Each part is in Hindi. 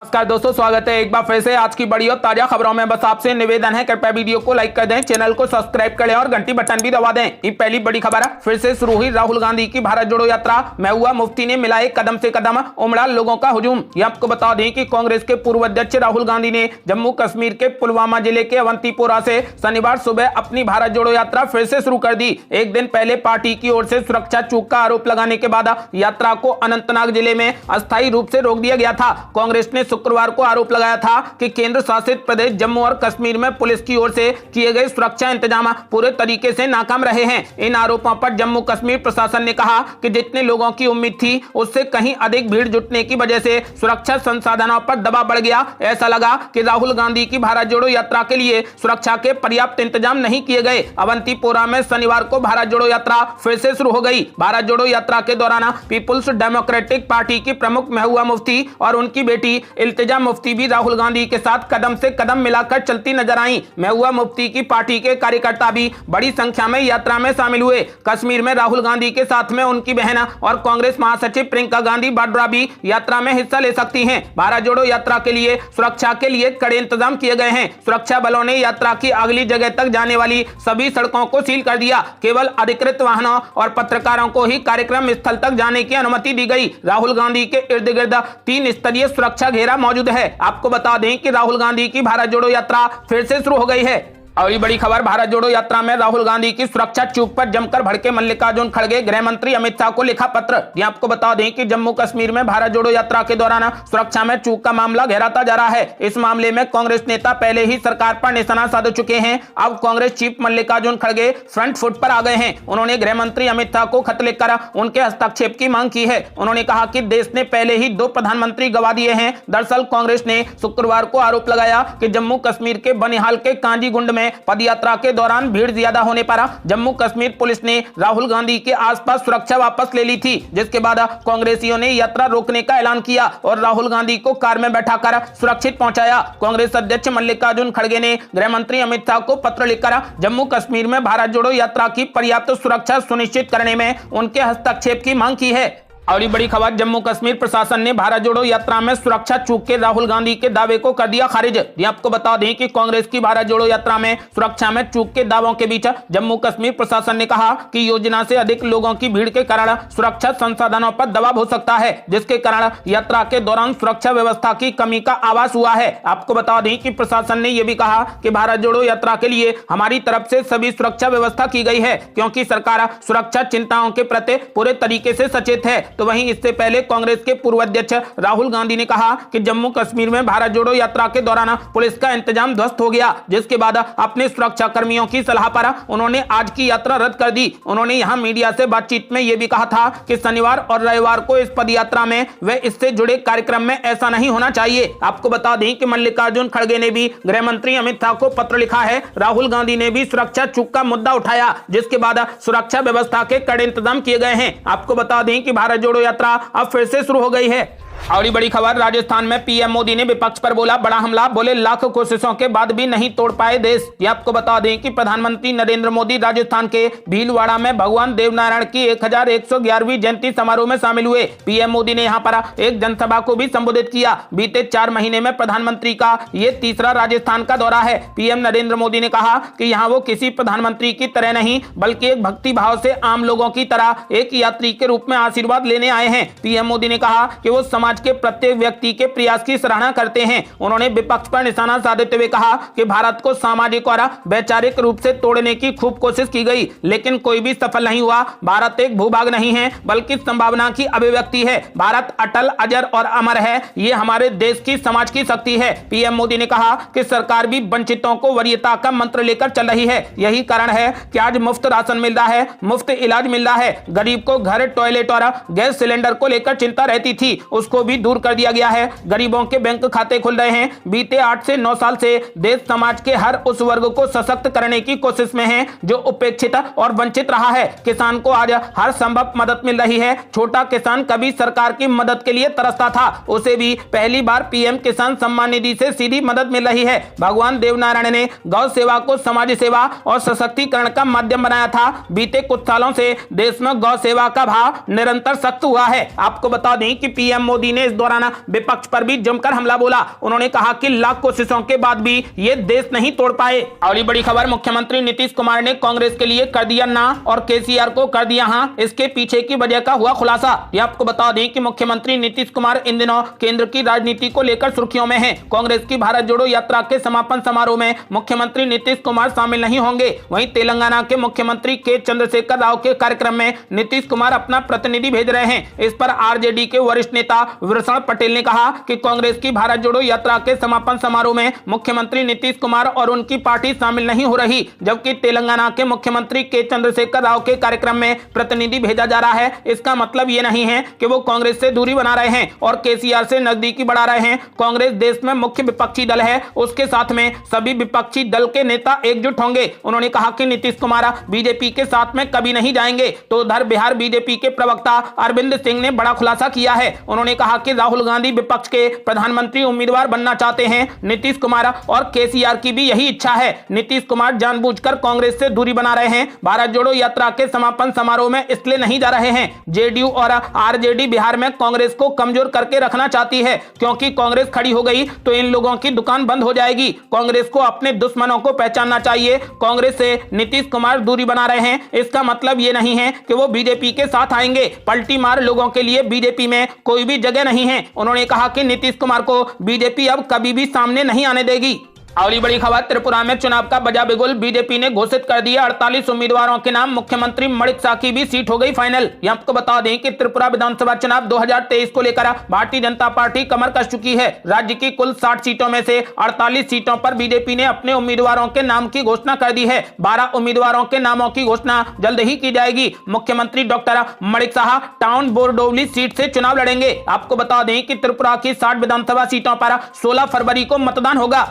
नमस्कार दोस्तों, स्वागत है एक बार फिर से आज की बड़ी और ताजा खबरों में। बस आपसे निवेदन है, कृपया वीडियो को लाइक कर दें, चैनल को सब्सक्राइब कर लें और घंटी बटन भी दबा दें। ये पहली बड़ी खबर है, फिर से शुरू हुई राहुल गांधी की भारत जोड़ो यात्रा। महबूबा मुफ्ती ने मिलाए कदम से कदम, उमड़ा लोगों का हुजूम। ये आपको बता दें कि कांग्रेस के पूर्व अध्यक्ष राहुल गांधी ने जम्मू कश्मीर के पुलवामा जिले के अवंतीपोरा से शनिवार सुबह अपनी भारत जोड़ो यात्रा फिर से शुरू कर दी। एक दिन पहले पार्टी की ओर से सुरक्षा चूक का आरोप लगाने के बाद यात्रा को अनंतनाग जिले में अस्थायी रूप से रोक दिया गया था। कांग्रेस ने शुक्रवार को आरोप लगाया था कि केंद्र शासित प्रदेश जम्मू और कश्मीर में पुलिस की ओर से किए गए सुरक्षा इंतजाम पूरे तरीके से नाकाम रहे हैं। इन आरोपों पर जम्मू कश्मीर प्रशासन ने कहा कि जितने लोगों की उम्मीद थी उससे कहीं अधिक भीड़ जुटने की वजह से सुरक्षा संसाधनों पर दबाव बढ़ गया। ऐसा लगा कि राहुल गांधी की भारत जोड़ो यात्रा के लिए सुरक्षा के पर्याप्त इंतजाम नहीं किए गए। अवंतीपोरा में शनिवार को भारत जोड़ो यात्रा फिर से शुरू हो गई। भारत जोड़ो यात्रा के दौरान पीपुल्स डेमोक्रेटिक पार्टी की प्रमुख महबूबा मुफ्ती और उनकी बेटी इल्तिजा मुफ्ती भी राहुल गांधी के साथ कदम से कदम मिलाकर चलती नजर आई। महबूबा मुफ्ती की पार्टी के कार्यकर्ता भी बड़ी संख्या में यात्रा में शामिल हुए। कश्मीर में राहुल गांधी के साथ में उनकी बहन और कांग्रेस महासचिव प्रियंका गांधी वाड्रा भी यात्रा में हिस्सा ले सकती हैं। भारत जोड़ो यात्रा के लिए सुरक्षा के लिए कड़े इंतजाम किए गए हैं। सुरक्षा बलों ने यात्रा की अगली जगह तक जाने वाली सभी सड़कों को सील कर दिया। केवल अधिकृत वाहनों और पत्रकारों को ही कार्यक्रम स्थल तक जाने की अनुमति दी गई। राहुल गांधी के इर्द गिर्द 3 स्तरीय सुरक्षा घेरा मौजूद है। आपको बता दें कि राहुल गांधी की भारत जोड़ो यात्रा फिर से शुरू हो गई है। और ये बड़ी खबर, भारत जोड़ो यात्रा में राहुल गांधी की सुरक्षा चूक पर जमकर भड़के मल्लिकार्जुन खड़गे। गृह मंत्री अमित शाह को लिखा पत्र। ये आपको बता दें कि जम्मू कश्मीर में भारत जोड़ो यात्रा के दौरान सुरक्षा में चूक का मामला गहराता जा रहा है। इस मामले में कांग्रेस नेता पहले ही सरकार पर निशाना साध चुके हैं। अब कांग्रेस चीफ मल्लिकार्जुन खड़गे फ्रंट फुट पर आ गए हैं। उन्होंने गृह मंत्री अमित शाह को खत लिखकर उनके हस्तक्षेप की मांग की है। उन्होंने कहा कि देश ने पहले ही 2 प्रधानमंत्री गवा दिए हैं। दरअसल कांग्रेस ने शुक्रवार को आरोप लगाया कि जम्मू कश्मीर के बनिहाल के कांजीगुंड में पदयात्रा के दौरान भीड़ ज्यादा होने पर जम्मू कश्मीर पुलिस ने राहुल गांधी के आसपास सुरक्षा वापस ले ली थी, जिसके बाद कांग्रेसियों ने यात्रा रोकने का ऐलान किया और राहुल गांधी को कार में बैठाकर सुरक्षित पहुंचाया। कांग्रेस अध्यक्ष मल्लिकार्जुन खड़गे ने गृह मंत्री अमित शाह को पत्र लिखकर जम्मू कश्मीर में भारत जोड़ो यात्रा की पर्याप्त सुरक्षा सुनिश्चित करने में उनके हस्तक्षेप की मांग की है। और ये बड़ी खबर, जम्मू कश्मीर प्रशासन ने भारत जोड़ो यात्रा में सुरक्षा चूक के राहुल गांधी के दावे को कर दिया खारिज। ये आपको बता दें कि कांग्रेस की भारत जोड़ो यात्रा में सुरक्षा में चूक के दावों के बीच जम्मू कश्मीर प्रशासन ने कहा कि योजना से अधिक लोगों की भीड़ के कारण सुरक्षा संसाधनों पर दबाव हो सकता है, जिसके कारण यात्रा के दौरान सुरक्षा व्यवस्था की कमी का आभास हुआ है। आपको बता दें कि प्रशासन ने यह भी कहा कि भारत जोड़ो यात्रा के लिए हमारी तरफ से सभी सुरक्षा व्यवस्था की गई है, क्योंकि सरकार सुरक्षा चिंताओं के प्रति पूरे तरीके से सचेत है। तो वहीं इससे पहले कांग्रेस के पूर्व अध्यक्ष राहुल गांधी ने कहा कि जम्मू कश्मीर में भारत जोड़ो यात्रा के दौरान पुलिस का इंतजाम ध्वस्त हो गया, जिसके बाद अपने सुरक्षा कर्मियों की सलाह पर उन्होंने आज की यात्रा रद्द कर दी। उन्होंने यहां मीडिया से बातचीत में यह भी कहा था कि शनिवार और रविवार को इस पदयात्रा में व इससे जुड़े कार्यक्रम में ऐसा नहीं होना चाहिए। आपको बता दें कि मल्लिकार्जुन खड़गे ने भी गृह मंत्री अमित शाह को पत्र लिखा है। राहुल गांधी ने भी सुरक्षा चूक का मुद्दा उठाया, जिसके बाद सुरक्षा व्यवस्था के कड़े इंतजाम किए गए हैं। आपको बता दें कि भारत जोड़ो यात्रा अब फिर से शुरू हो गई है। और बड़ी खबर, राजस्थान में पीएम मोदी ने विपक्ष पर बोला बड़ा हमला। बोले लाख कोशिशों के बाद भी नहीं तोड़ पाए देश। ये आपको बता दें कि प्रधानमंत्री नरेंद्र मोदी राजस्थान के भीलवाड़ा में भगवान देवनारायण की 1111वीं जयंती समारोह में शामिल हुए। पीएम मोदी ने यहां पर एक जनसभा को भी संबोधित किया। बीते 4 महीने में प्रधानमंत्री का ये तीसरा राजस्थान का दौरा है। पीएम नरेंद्र मोदी ने कहा कि यहाँ वो किसी प्रधानमंत्री की तरह नहीं, बल्कि एक भक्ति भाव से आम लोगों की तरह एक यात्री के रूप में आशीर्वाद लेने आए हैं। पीएम मोदी ने कहा कि वो समाज के प्रत्येक व्यक्ति के प्रयास की सराहना करते हैं। उन्होंने विपक्ष पर निशाना साधते हुए कहा कि भारत को सामाजिक और वैचारिक रूप से तोड़ने की खूब कोशिश की गई, लेकिन कोई भी सफल नहीं हुआ। भारत एक भूभाग नहीं है, बल्कि संभावना की अभिव्यक्ति है। भारत अटल, अजर और अमर है। ये हमारे देश की समाज की शक्ति है। पीएम मोदी ने कहा कि सरकार भी वंचितों को वरीयता का मंत्र लेकर चल रही है। यही कारण है कि आज मुफ्त राशन मिल रहा है, मुफ्त इलाज मिल रहा है। गरीब को घर, टॉयलेट और गैस सिलेंडर को लेकर चिंता रहती थी, उसको भी दूर कर दिया गया है। गरीबों के बैंक खाते खुल रहे हैं। बीते 8 से 9 साल से देश समाज के हर उस वर्ग को सशक्त करने की कोशिश में है जो उपेक्षित और वंचित रहा है। किसान को आज हर संभव मदद मिल रही है। छोटा किसान कभी सरकार की मदद के लिए तरसता था, उसे भी पहली बार पीएम किसान सम्मान निधि से सीधी मदद मिल रही है। भगवान देवनारायण ने गौ सेवा को समाज सेवा और सशक्तिकरण का माध्यम बनाया था। बीते कुछ सालों से देश में गौ सेवा का भाव निरंतर सख्त हुआ है। आपको बता दें कि पीएम मोदी मोदी ने इस दौरान विपक्ष पर भी जमकर हमला बोला। उन्होंने कहा कि लाख कोशिशों के बाद भी ये देश नहीं तोड़ पाए। अगली बड़ी खबर, मुख्यमंत्री नीतीश कुमार ने कांग्रेस के लिए कर दिया ना और केसीआर को कर दिया हां, इसके पीछे की वजह का हुआ खुलासा। ये आपको बता दें कि मुख्यमंत्री नीतीश कुमार इन दिनों केंद्र की राजनीति को लेकर सुर्खियों में हैं। कांग्रेस की भारत जोड़ो यात्रा के समापन समारोह में मुख्यमंत्री नीतीश कुमार शामिल नहीं होंगे। वहीं तेलंगाना के मुख्यमंत्री के चंद्रशेखर राव के कार्यक्रम में नीतीश कुमार अपना प्रतिनिधि भेज रहे हैं। इस पर आरजेडी के वरिष्ठ नेता वृषण पटेल ने कहा कि कांग्रेस की भारत जोड़ो यात्रा के समापन समारोह में मुख्यमंत्री नीतीश कुमार और उनकी पार्टी शामिल नहीं हो रही, जबकि तेलंगाना के मुख्यमंत्री के चंद्रशेखर राव के कार्यक्रम में प्रतिनिधि भेजा जा रहा है। इसका मतलब ये नहीं है कि वो कांग्रेस से दूरी बना रहे हैं और केसीआर से नजदीकी बढ़ा रहे हैं। कांग्रेस देश में मुख्य विपक्षी दल है, उसके साथ में सभी विपक्षी दल के नेता एकजुट होंगे। उन्होंने कहा कि नीतीश कुमार बीजेपी के साथ में कभी नहीं जाएंगे। तो उधर बिहार बीजेपी के प्रवक्ता अरविंद सिंह ने बड़ा खुलासा किया है। उन्होंने कहा कि राहुल गांधी विपक्ष के प्रधानमंत्री उम्मीदवार बनना चाहते हैं। नीतीश कुमार और केसीआर की भी यही इच्छा है। नीतीश कुमार जानबूझकर कांग्रेस से दूरी बना रहे हैं। भारत जोड़ो यात्रा के समापन समारोह में इसलिए नहीं जा रहे हैं। जेडीयू और आरजेडी बिहार में कांग्रेस को कमजोर करके रखना चाहती है, क्योंकि कांग्रेस खड़ी हो गई तो इन लोगों की दुकान बंद हो जाएगी। कांग्रेस को अपने दुश्मनों को पहचानना चाहिए। कांग्रेस से नीतीश कुमार दूरी बना रहे हैं, इसका मतलब ये नहीं है कि वो बीजेपी के साथ आएंगे। पलटी मार लोगों के लिए बीजेपी में कोई भी जगह नहीं है। उन्होंने कहा कि नीतीश कुमार को बीजेपी अब कभी भी सामने नहीं आने देगी। अगली बड़ी खबर, त्रिपुरा में चुनाव का बजा बिगुल, बीजेपी ने घोषित कर दिया 48 उम्मीदवारों के नाम। मुख्यमंत्री मणिक शाह की भी सीट हो गई फाइनल। ये आपको बता दें कि त्रिपुरा विधानसभा चुनाव 2023 को लेकर भारतीय जनता पार्टी कमर कस चुकी है। राज्य की कुल 60 सीटों में से 48 सीटों पर बीजेपी ने अपने उम्मीदवारों के नाम की घोषणा कर दी है। 12 उम्मीदवारों के नामों की घोषणा जल्द ही की जाएगी। मुख्यमंत्री doctor Manik Saha town Bordowali seat से चुनाव लड़ेंगे। आपको बता दें कि त्रिपुरा की 60 विधानसभा सीटों पर 16 फरवरी को मतदान होगा।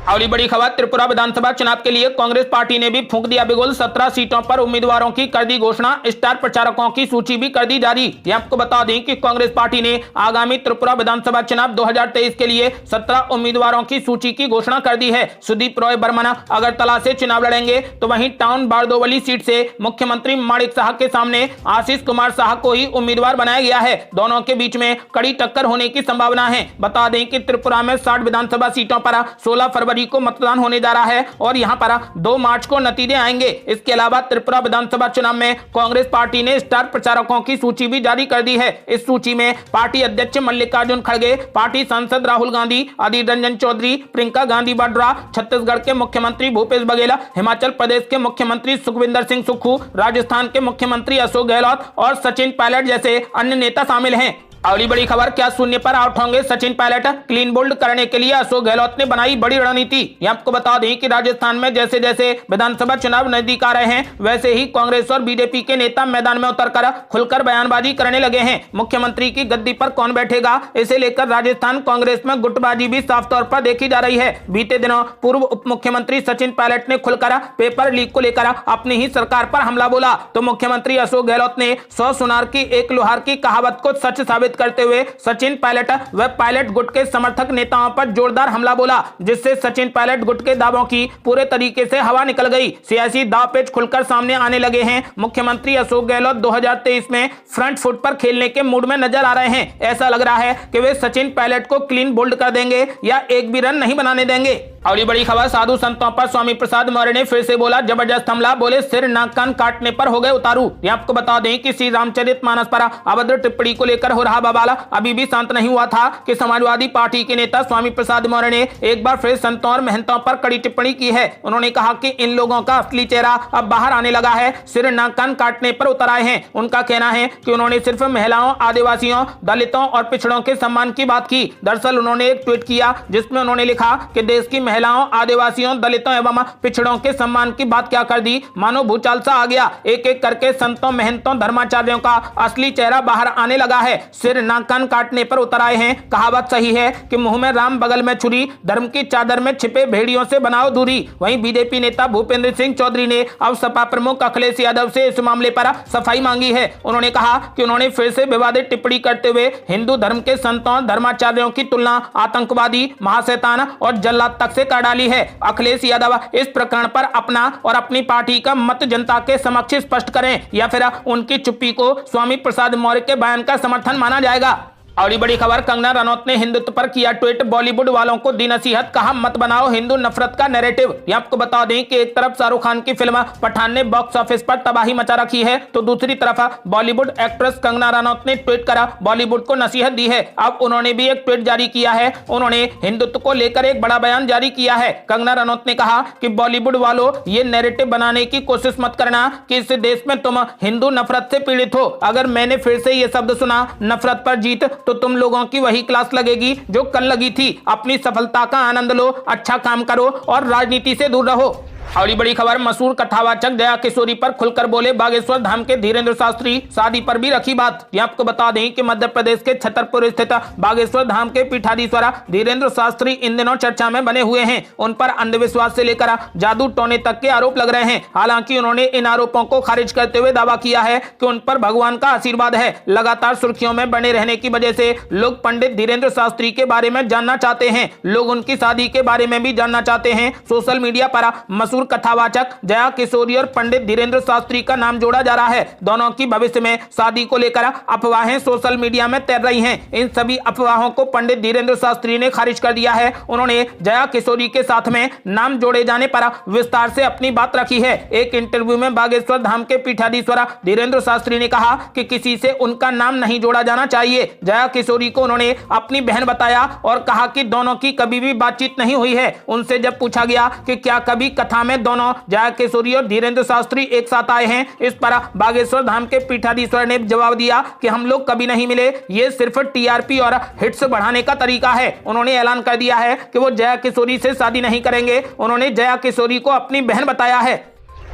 अगली बड़ी खबर, त्रिपुरा विधानसभा चुनाव के लिए कांग्रेस पार्टी ने भी फूंक दिया बिगुल। 17 सीटों पर उम्मीदवारों की कर दी घोषणा। स्टार प्रचारकों की सूची भी कर दी जारी। ये आपको बता दें कि कांग्रेस पार्टी ने आगामी त्रिपुरा विधानसभा चुनाव 2023 के लिए 17 उम्मीदवारों की सूची की घोषणा कर दी है। सुदीप रॉय बर्मन अगरतला से चुनाव लड़ेंगे, तो वहीं टाउन बारदोवली सीट से मुख्यमंत्री मणिक शाह के सामने आशीष कुमार शाह को ही उम्मीदवार बनाया गया है। दोनों के बीच में कड़ी टक्कर होने की संभावना है। बता दें कि त्रिपुरा में 60 विधानसभा सीटों पर 16 फरवरी को मतदान होने जा रहा है और यहां पर 2 मार्च को नतीजे आएंगे। इसके अलावा त्रिपुरा विधानसभा चुनाव में कांग्रेस पार्टी ने स्टार प्रचारकों की सूची भी जारी कर दी है। इस सूची में पार्टी अध्यक्ष मल्लिकार्जुन खड़गे, पार्टी सांसद राहुल गांधी, अधीर रंजन चौधरी, प्रियंका गांधी वाड्रा, छत्तीसगढ़ के मुख्यमंत्री भूपेश बघेल, हिमाचल प्रदेश के मुख्यमंत्री सुखविंदर सिंह सुक्खू, राजस्थान के मुख्यमंत्री अशोक गहलोत और सचिन पायलट जैसे अन्य नेता शामिल हैं। अगली बड़ी खबर, क्या शून्य पर आउट होंगे सचिन पायलट? क्लीन बोल्ड करने के लिए अशोक गहलोत ने बनाई बड़ी रणनीति। ये आपको बता दें कि राजस्थान में जैसे जैसे विधानसभा चुनाव नजदीक आ रहे हैं, वैसे ही कांग्रेस और बीजेपी के नेता मैदान में उतरकर खुलकर बयानबाजी करने लगे हैं। मुख्यमंत्री की गद्दी पर कौन बैठेगा, इसे लेकर राजस्थान कांग्रेस में गुटबाजी भी साफ तौर पर देखी जा रही है। बीते दिनों पूर्व उप मुख्यमंत्री सचिन पायलट ने खुलकर पेपर लीक को लेकर अपनी ही सरकार पर हमला बोला, तो मुख्यमंत्री अशोक गहलोत ने 100 सुनार की एक लोहार की कहावत को सच साबित करते हुए सचिन पायलट व पायलट गुट के समर्थक नेताओं पर जोरदार हमला बोला, जिससे सचिन पायलट गुट के दावों की पूरे तरीके से हवा निकल गई। सियासी दांवपेच खुलकर सामने आने लगे हैं। मुख्यमंत्री अशोक गहलोत 2023 में फ्रंट फुट पर खेलने के मूड में नजर आ रहे हैं। ऐसा लग रहा है कि वे सचिन पायलट को क्लीन बोल्ड कर देंगे या एक भी रन नहीं बनाने देंगे। अगली बड़ी खबर, साधु संतों पर स्वामी प्रसाद मौर्य ने फिर से बोला जबरदस्त हमला, बोले सिर नाक कान काटने पर हो गए उतारू। ये आपको बता दें कि श्री रामचरितमानस पर अभद्र टिप्पणी को लेकर हो रहा बवाल अभी भी शांत नहीं हुआ था कि समाजवादी पार्टी के नेता स्वामी प्रसाद मौर्य ने एक बार फिर संतों और महंतों पर कड़ी टिप्पणी की है। उन्होंने कहा कि इन लोगों का असली चेहरा अब बाहर आने लगा है, सिर नाक कान काटने पर उतर आए हैं। उनका कहना है कि उन्होंने सिर्फ महिलाओं, आदिवासियों, दलितों और पिछड़ों के सम्मान की बात की। दरअसल उन्होंने एक ट्वीट किया जिसमें उन्होंने लिखा कि देश की महिलाओं, आदिवासियों, दलितों एवं पिछड़ों के सम्मान की बात क्या कर दी, मानो भूचाल सा आ गया। एक एक करके संतों, महंतों, धर्माचार्यों का असली चेहरा बाहर आने लगा है, सिर नाक कान काटने पर उतर आए हैं। कहावत सही है कि मुंह में राम बगल में छुरी, धर्म की चादर में छिपे भेड़ियों से बनाओ दूरी। वहीं बीजेपी नेता भूपेंद्र सिंह चौधरी ने अब सपा प्रमुख अखिलेश यादव से इस मामले पर सफाई मांगी है। उन्होंने कहा कि उन्होंने फिर से विवादित टिप्पणी करते हुए हिंदू धर्म के संतों, धर्माचार्यों की तुलना आतंकवादी, महाशैतान और जल्लाद तक से कर डाली है। अखिलेश यादव इस प्रकरण पर अपना और अपनी पार्टी का मत जनता के समक्ष स्पष्ट करें या फिर उनकी चुप्पी को स्वामी प्रसाद मौर्य के बयान का समर्थन माना जाएगा। और ये बड़ी खबर, कंगना रनौत ने हिंदुत्व पर किया ट्वीट, बॉलीवुड वालों को दी नसीहत, कहा मत बनाओ हिंदू नफरत का नैरेटिव। ये आपको बता दें कि एक तरफ शाहरुख खान की फिल्म पठान ने बॉक्स ऑफिस पर तबाही मचा रखी है, तो दूसरी तरफ बॉलीवुड एक्ट्रेस कंगना रनौत ने ट्वीट करा बॉलीवुड को नसीहत दी है। अब उन्होंने भी एक ट्वीट जारी किया है। उन्होंने हिंदुत्व को लेकर एक बड़ा बयान जारी किया है। कंगना रनौत ने कहा कि बॉलीवुड वालों, ये नैरेटिव बनाने की कोशिश मत करना कि इस देश में तुम हिंदू नफरत से पीड़ित हो। अगर मैंने फिर से ये शब्द सुना नफरत पर जीत, तो तुम लोगों की वही क्लास लगेगी जो कल लगी थी। अपनी सफलता का आनंद लो, अच्छा काम करो और राजनीति से दूर रहो। और ये बड़ी खबर, मशहूर कथावाचक जया किशोरी पर खुलकर बोले बागेश्वर धाम के धीरेन्द्र शास्त्री, शादी पर भी रखी बात। ये आपको बता दें कि मध्य प्रदेश के छतरपुर स्थित बागेश्वर धाम के पीठाधीश्वर धीरेन्द्र शास्त्री इन दिनों चर्चा में बने हुए हैं। उन पर अंधविश्वास से लेकर जादू टोने तक के आरोप लग रहे हैं। हालांकि उन्होंने इन आरोपों को खारिज करते हुए दावा किया है कि उन पर भगवान का आशीर्वाद है। लगातार सुर्खियों में बने रहने की वजह से लोग पंडित धीरेन्द्र शास्त्री के बारे में जानना चाहते हैं। लोग उनकी शादी के बारे में भी जानना चाहते हैं। सोशल मीडिया पर मशहूर कथावाचक जया किशोरी और पंडित धीरेन्द्र शास्त्री का नाम जोड़ा जा रहा है। दोनों की भविष्य में शादी को लेकर अफवाहें सोशल मीडिया में तैर रही हैं। इन सभी अफवाहों को पंडित धीरेन्द्र शास्त्री ने खारिज कर दिया है। उन्होंने जया किशोरी के साथ में नाम जोड़े जाने पर विस्तार से अपनी बात रखी है। एक इंटरव्यू में बागेश्वर धाम के पीठाधीश्वर धीरेन्द्र शास्त्री ने कहा कि किसी से उनका नाम नहीं जोड़ा जाना चाहिए। जया किशोरी को उन्होंने अपनी बहन बताया और कहा कि दोनों की कभी भी बातचीत नहीं हुई है। उनसे जब पूछा गया कि क्या कभी कथा में दोनों जया किशोरी और धीरेन्द्र शास्त्री एक साथ आए हैं, इस पर बागेश्वर धाम के पीठाधीश्वर ने जवाब दिया कि हम लोग कभी नहीं मिले, ये सिर्फ टीआरपी और हिट्स बढ़ाने का तरीका है। उन्होंने ऐलान कर दिया है कि वो जया किशोरी से शादी नहीं करेंगे। उन्होंने जया किशोरी को अपनी बहन बताया है।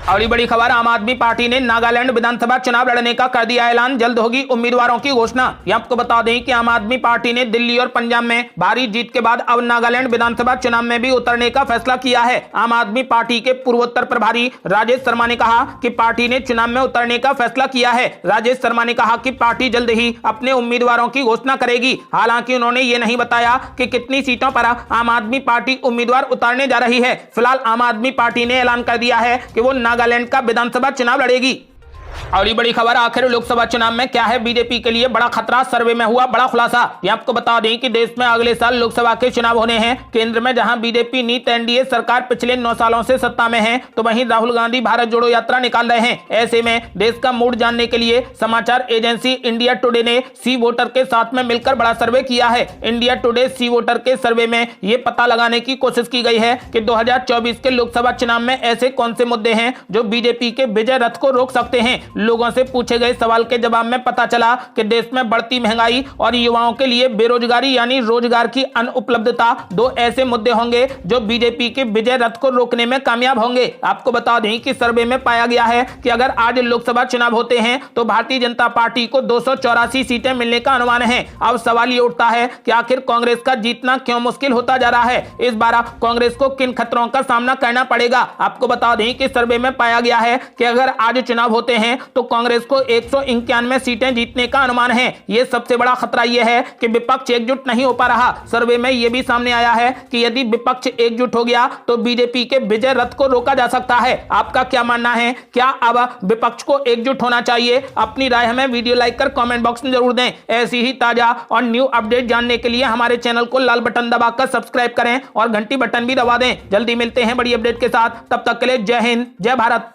और बड़ी खबर, आम आदमी पार्टी ने नागालैंड विधानसभा चुनाव लड़ने का कर दिया ऐलान, जल्द होगी उम्मीदवारों की घोषणा। ये आपको बता दें कि आम आदमी पार्टी ने दिल्ली और पंजाब में भारी जीत के बाद अब नागालैंड विधानसभा चुनाव में भी उतरने का फैसला किया है। आम आदमी पार्टी के पूर्वोत्तर प्रभारी राजेश शर्मा ने कहा कि पार्टी ने चुनाव में उतरने का फैसला किया है। राजेश शर्मा ने कहा कि पार्टी जल्द ही अपने उम्मीदवारों की घोषणा करेगी। हालांकि उन्होंने ये नहीं बताया कि कितनी सीटों पर आम आदमी पार्टी उम्मीदवार उतारने जा रही है। फिलहाल आम आदमी पार्टी ने ऐलान कर दिया है कि वो नागालैंड का विधानसभा चुनाव लड़ेगी। और ये बड़ी खबर, आखिर लोकसभा चुनाव में क्या है बीजेपी के लिए बड़ा खतरा, सर्वे में हुआ बड़ा खुलासा। ये आपको बता दें कि देश में अगले साल लोकसभा के चुनाव होने हैं। केंद्र में जहां बीजेपी नीत एनडीए सरकार पिछले 9 सालों से सत्ता में है, तो वहीं राहुल गांधी भारत जोड़ो यात्रा निकाल रहे हैं। ऐसे में देश का मूड जानने के लिए समाचार एजेंसी इंडिया टुडे ने सी वोटर के साथ में मिलकर बड़ा सर्वे किया है। इंडिया टुडे सी वोटर के सर्वे में ये पता लगाने की कोशिश की गई है कि 2024 के लोकसभा चुनाव में ऐसे कौन से मुद्दे हैं जो बीजेपी के विजय रथ को रोक सकते हैं। लोगों से पूछे गए सवाल के जवाब में पता चला कि देश में बढ़ती महंगाई और युवाओं के लिए बेरोजगारी यानी रोजगार की अनुपलब्धता दो ऐसे मुद्दे होंगे जो बीजेपी के विजय रथ को रोकने में कामयाब होंगे। आपको बता दें कि सर्वे में पाया गया है कि अगर आज लोकसभा चुनाव होते हैं तो भारतीय जनता पार्टी को 284 सीटें मिलने का अनुमान है। अब सवाल ये उठता है कि आखिर कांग्रेस का जीतना क्यों मुश्किल होता जा रहा है। इस बार कांग्रेस को किन खतरों का सामना करना पड़ेगा। आपको बता दें कि सर्वे में पाया गया है कि अगर आज चुनाव होते हैं तो कांग्रेस को 191 सीटें जीतने का अनुमान है। यह सबसे बड़ा खतरा यह है कि विपक्ष एकजुट नहीं हो पा रहा। सर्वे में यह भी सामने आया है कि यदि विपक्ष एकजुट हो गया तो बीजेपी के विजय रथ को रोका जा सकता है। आपका क्या मानना है? क्या अब विपक्ष को एकजुट होना चाहिए? अपनी राय हमें वीडियो लाइक कर कमेंट बॉक्स में जरूर दें। ऐसी ही ताजा और न्यू अपडेट जानने के लिए हमारे चैनल को लाल बटन दबाकर सब्सक्राइब करें और घंटी बटन भी दबा दें। जल्दी मिलते हैं बड़ी अपडेट के साथ, तब तक के लिए जय हिंद, जय भारत।